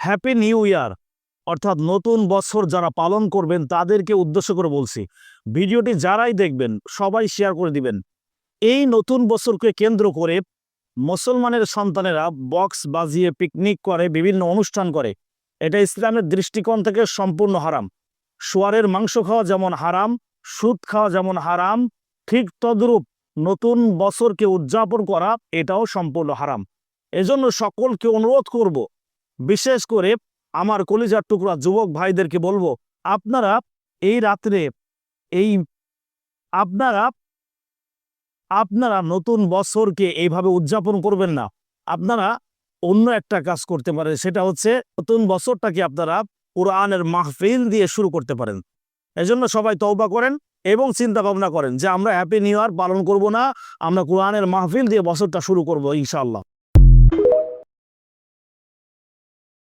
Happy new year, অর্থাৎ নতুন বছর যারা পালন করবেন তাদেরকে উদ্দেশ্য করে বলছি। ভিডিওটি যারাই দেখবেন সবাই শেয়ার করে দিবেন। এই নতুন বছরকে কেন্দ্র করে মুসলমানের সন্তানেরা বক্স বাজিয়ে পিকনিক করে, বিভিন্ন অনুষ্ঠান করে। এটা ইসলামের দৃষ্টিকোণ থেকে সম্পূর্ণ হারাম। শুয়ারের মাংস খাওয়া যেমন হারাম, সুদ খাওয়া যেমন হারাম, ঠিক তদ্রূপ নতুন বছরকে উদযাপন করা এটাও সম্পূর্ণ হারাম। এজন্য সকলকে অনুরোধ করব, বিশেষ করে আমার কলিজার টুকরা যুবক ভাইদেরকে বলবো, আপনারা এই রাত্রে এই আপনারা আপনারা নতুন বছরকে এইভাবে উদযাপন করবেন না। আপনারা অন্য একটা কাজ করতে পারেন, সেটা হচ্ছে নতুন বছরটাকে আপনারা কোরআনের মাহফিল দিয়ে শুরু করতে পারেন। এজন্য সবাই তওবা করেন এবং চিন্তা ভাবনা করেন যে আমরা হ্যাপি নিউ ইয়ার পালন করব না, আমরা কোরআনের মাহফিল দিয়ে বছরটা শুরু করব ইনশাআল্লাহ।